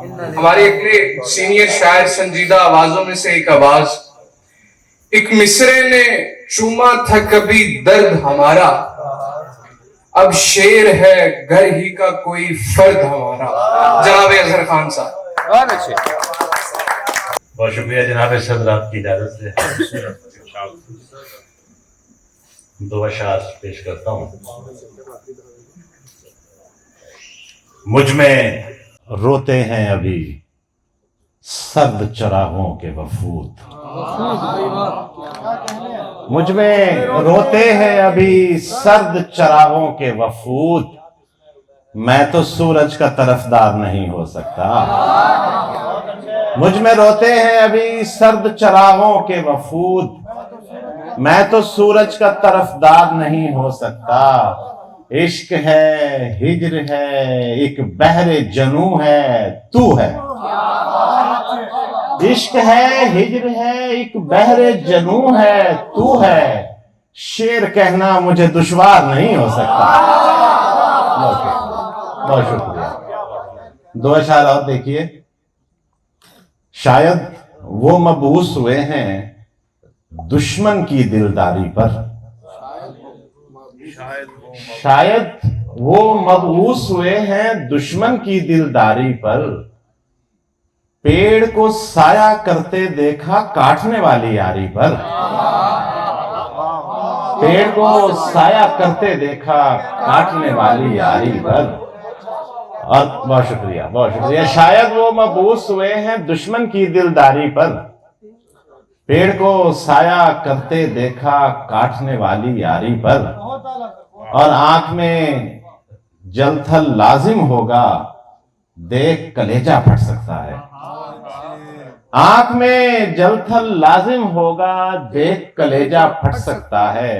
ہمارے اپنے سینئر شاعر سنجیدہ آوازوں میں سے ایک آواز، ایک مصرے نے چوما تھا کبھی درد ہمارا، اب شیر ہے گھر ہی کا کوئی فرد ہمارا۔ جناب اظہر خان صاحب۔ بہت اچھے۔ بہت شکریہ جناب صدر، آپ کی اجازت سے دو اشعار پیش کرتا ہوں۔ مجھ میں روتے ہیں ابھی سرد چراغوں کے وفود، مجھ میں روتے ہیں ابھی سرد چراغوں کے وفود، میں تو سورج کا طرفدار نہیں ہو سکتا۔ مجھ میں روتے ہیں ابھی سرد چراغوں کے وفود، میں تو سورج کا طرفدار نہیں ہو سکتا۔ عشق ہے ہجر ہے ایک بحر جنوں ہے تو ہے، عشق ہے ہجر ہے ایک بحر جنوں ہے تو ہے، شعر کہنا مجھے دشوار نہیں ہو سکتا۔ بہت شکریہ۔ دو اشعار اور دیکھیے۔ شاید وہ مبعوث ہوئے ہیں دشمن کی دلداری پر، شاید وہ مبعوث ہوئے ہیں دشمن کی دلداری پر، پیڑ کو سایہ کرتے دیکھا کاٹنے والی یاری پر، پیڑ کو سایہ کرتے دیکھا کاٹنے والی یاری پر۔ اور بہت شکریہ، بہت شکریہ۔ شاید وہ مبعوث ہوئے ہیں دشمن کی دلداری پر، پیڑ کو سایہ کرتے دیکھا کاٹنے والی یاری پر، اور آنکھ میں جل تھل لازم ہوگا دیکھ کلیجہ پھٹ سکتا ہے، آنکھ میں جل تھل لازم ہوگا دیکھ کلیجہ پھٹ سکتا ہے،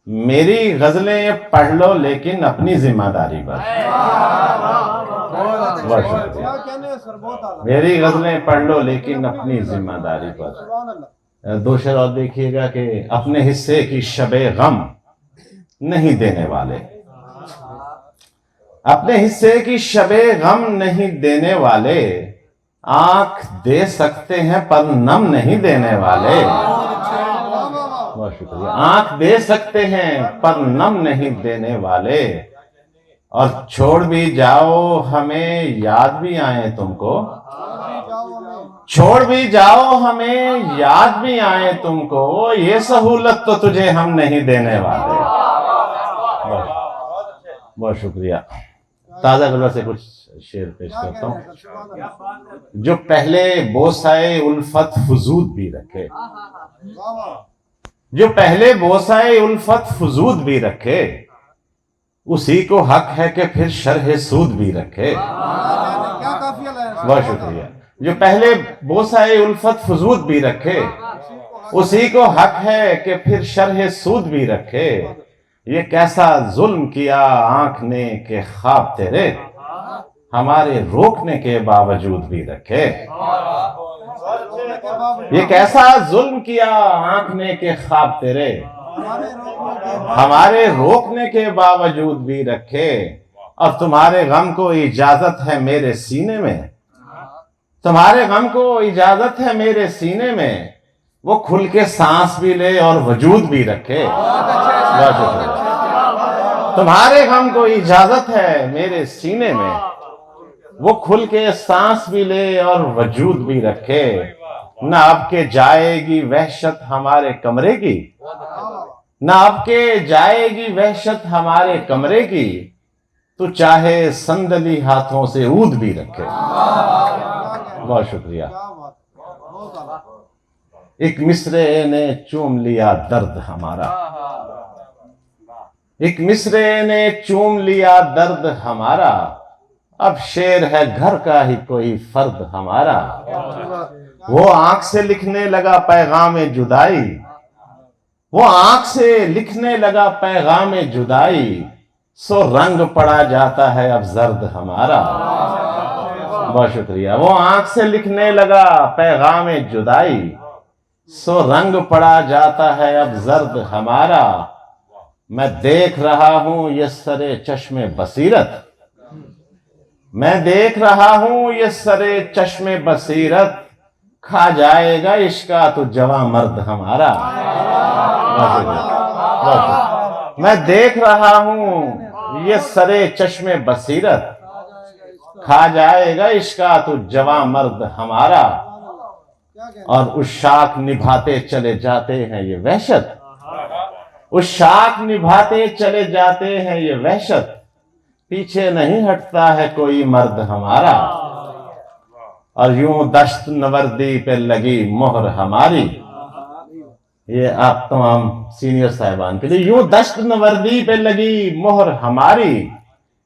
میری غزلیں پڑھ لو لیکن اپنی ذمہ داری پر۔ بہت شکریہ۔ میری غزلیں پڑھ لو لیکن اپنی ذمہ داری پر۔ دو شعر اور دیکھیے گا کہ اپنے حصے کی شب غم نہیں دینے والے، اپنے حصے کی شب غم نہیں دینے والے، آنکھ دے سکتے ہیں پر نم نہیں دینے والے۔ بہت شکریہ۔ آنکھ دے سکتے ہیں پر نم نہیں دینے والے، اور چھوڑ بھی جاؤ ہمیں یاد بھی آئے تم کو، چھوڑ بھی جاؤ ہمیں یاد بھی آئے تم کو، یہ سہولت تو تجھے ہم نہیں دینے والے۔ بہت شکریہ۔ تازہ گلر سے کچھ شعر پیش کرتا ہوں۔ جو پہلے بوسائے الفت فزود بھی رکھے، جو پہلے بوسائے الفت فزود بھی رکھے، اسی کو حق ہے کہ پھر شرح سود بھی رکھے۔ بہت شکریہ۔ جو پہلے بوسائے الفت فزود بھی رکھے، اسی کو حق ہے کہ پھر شرح سود بھی رکھے، یہ کیسا ظلم کیا آنکھ نے کہ خواب تیرے ہمارے روکنے کے باوجود بھی رکھے، یہ کیسا ظلم کیا آنکھ نے کہ خواب تیرے ہمارے روکنے کے باوجود بھی رکھے، اور تمہارے غم کو اجازت ہے میرے سینے میں، تمہارے غم کو اجازت ہے میرے سینے میں، وہ کھل کے سانس بھی لے اور وجود بھی رکھے۔ بہت شکریہ۔ تمہارے غم کو اجازت ہے میرے سینے میں، وہ کھل کے سانس بھی لے اور وجود بھی رکھے، نہ اب کے جائے گی وحشت ہمارے کمرے کی، نہ اب کے جائے گی وحشت ہمارے کمرے کی، تو چاہے صندلی ہاتھوں سے عود بھی رکھے۔ بہت شکریہ۔ ایک مصرے نے چوم لیا درد ہمارا، ایک مصرے نے چوم لیا درد ہمارا، اب شعر ہے گھر کا ہی کوئی فرد ہمارا، وہ آنکھ سے لکھنے لگا پیغام جدائی، وہ آنکھ سے لکھنے لگا پیغام جدائی، سو رنگ پڑا جاتا ہے اب زرد ہمارا۔ بہت شکریہ۔ وہ آنکھ سے لکھنے لگا پیغام جدائی، سو رنگ پڑا جاتا ہے اب زرد ہمارا، میں دیکھ رہا ہوں یہ سرے چشم بصیرت، میں دیکھ رہا ہوں یہ سرے چشم بصیرت، کھا جائے گا عشق کا تو جواں مرد ہمارا۔ میں دیکھ رہا ہوں یہ سرے چشم بصیرت، کھا جائے گا عشق کا تو جواں مرد ہمارا، اور اس شاخ نبھاتے چلے جاتے ہیں یہ وحشت، اس شاخ نبھاتے چلے جاتے ہیں یہ وحشت، پیچھے نہیں ہٹتا ہے کوئی مرد ہمارا، اور یوں دشت نوردی پہ لگی مہر ہماری۔ یہ آپ تمام سینئر صاحبان کے لیے، یوں دشت نوردی پہ لگی مہر ہماری،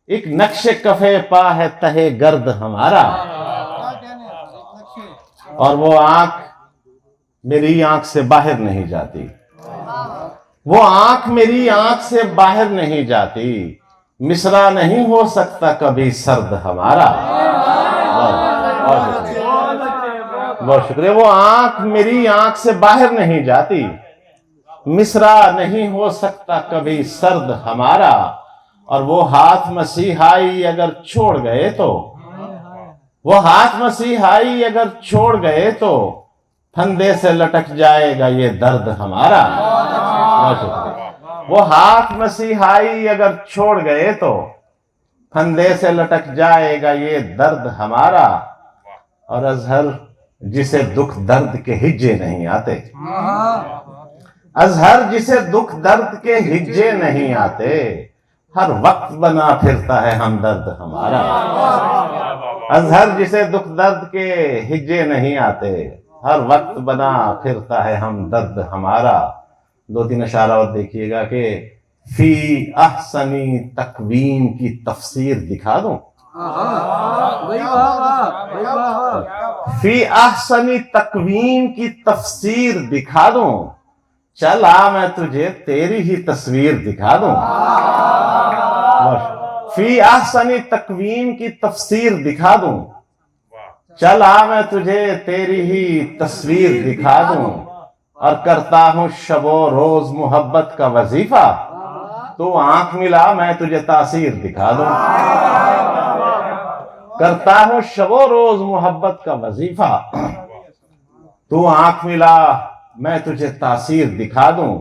ایک نقش کفے پا ہے تہے گرد ہمارا، اور وہ آنکھ میری آنکھ سے باہر نہیں جاتی، وہ آنکھ میری آنکھ سے باہر نہیں جاتی، مصرع نہیں ہو سکتا کبھی سرد ہمارا۔ بہت شکریہ۔ وہ آنکھ میری آنکھ سے باہر نہیں جاتی، مصرع نہیں ہو سکتا کبھی سرد ہمارا، اور وہ ہاتھ مسیحائی اگر چھوڑ گئے تو، وہ ہاتھ مسیحائی اگر چھوڑ گئے تو، پھندے سے لٹک جائے گا یہ درد ہمارا۔ وہ ہاتھ مسیحائی اگر چھوڑ گئے تو، پھندے سے لٹک جائے گا یہ درد ہمارا، اور اظہر جسے دکھ درد کے ہجے نہیں آتے، اظہر جسے دکھ درد کے ہجے نہیں آتے، ہر وقت بنا پھرتا ہے ہمدرد ہمارا۔ اظہر جسے دکھ درد کے ہجے نہیں آتے، ہر وقت بنا پھرتا ہے ہمدرد ہمارا۔ دو تین اشارہ اور دیکھیے گا کہ فی احسنی تقویم کی تفسیر دکھا دوں، فی احسنی تقویم کی تفسیر دکھا دوں، چل آ میں تجھے تیری ہی تصویر دکھا دوں۔ فی احسنی تقویم کی تفسیر دکھا دوں، چل آ میں تجھے تیری ہی تصویر دکھا دوں، اور کرتا ہوں شب و روز محبت کا وظیفہ، تو آنکھ ملا میں تجھے تاثیر دکھا دوں۔ کرتا ہوں شب و روز محبت کا وظیفہ، تو آنکھ ملا میں تجھے تاثیر دکھا دوں،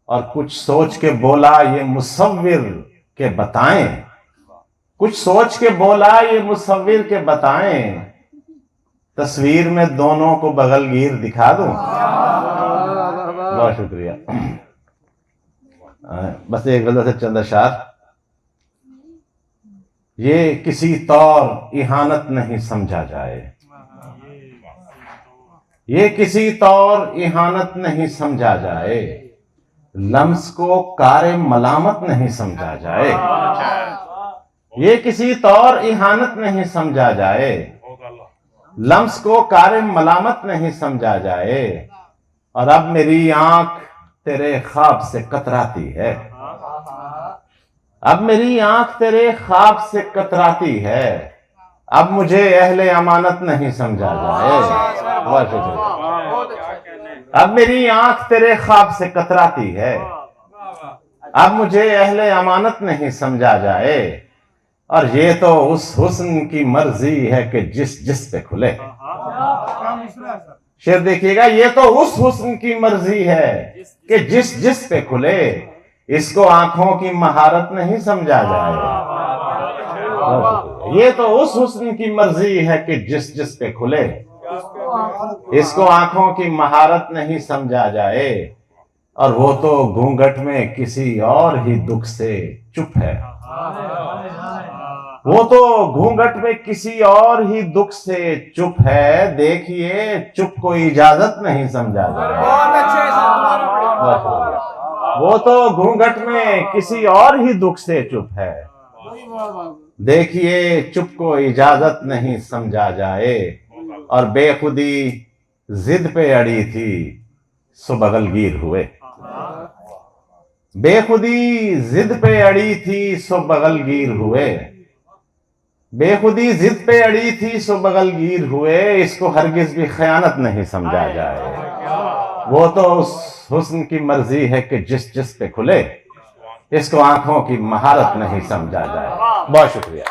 اور کچھ سوچ کے بولا یہ مصور کے بتائیں، کچھ سوچ کے بولا یہ مصور کے بتائیں، تصویر میں دونوں کو بغل گیر دکھا دوں۔ بہت شکریہ۔ بس ایک غزل سے چند اشعار۔ یہ کسی طور اہانت نہیں سمجھا جائے، یہ کسی طور اہانت نہیں سمجھا جائے، لمس کو کار ملامت نہیں سمجھا جائے، یہ کسی طور اہانت نہیں سمجھا جائے، لمس کو کار ملامت نہیں سمجھا جائے، اور اب میری آنکھ تیرے خواب سے کتراتی ہے، اب میری آنکھ تیرے خواب سے کتراتی ہے، اب مجھے اہل امانت نہیں سمجھا جائے۔ اب میری آنکھ تیرے خواب سے کتراتی ہے، اب مجھے اہل امانت نہیں سمجھا جائے، اور یہ تو اس حسن کی مرضی ہے کہ جس جس پہ کھلے۔ شعر دیکھیے گا، یہ تو اس حسن کی مرضی ہے کہ جس جس پہ کھلے، اس کو آنکھوں کی مہارت نہیں سمجھا جائے۔ یہ تو اس حسن کی مرضی ہے کہ جس جس پہ کھلے، اس کو آنکھوں کی مہارت نہیں سمجھا جائے، اور وہ تو گھونگھٹ میں کسی اور ہی دکھ سے چپ ہے، وہ تو گھونگھٹ میں کسی اور ہی دکھ سے چپ ہے، دیکھیے چپ کو اجازت نہیں سمجھا جائے۔ وہ تو گھونگھٹ میں کسی اور ہی دکھ سے چپ ہے، دیکھیے چپ کو اجازت نہیں سمجھا جائے، اور بے خودی ضد پہ اڑی تھی سو بغل گیر ہوئے، بے خودی ضد پہ اڑی تھی سو بغل گیر ہوئے، بے خودی ضد پہ اڑی تھی سو بغل گیر ہوئے، اس کو ہرگز بھی خیانت نہیں سمجھا جائے، وہ تو اس حسن کی مرضی ہے کہ جس جس پہ کھلے، اس کو آنکھوں کی مہارت نہیں سمجھا جائے۔ بہت شکریہ۔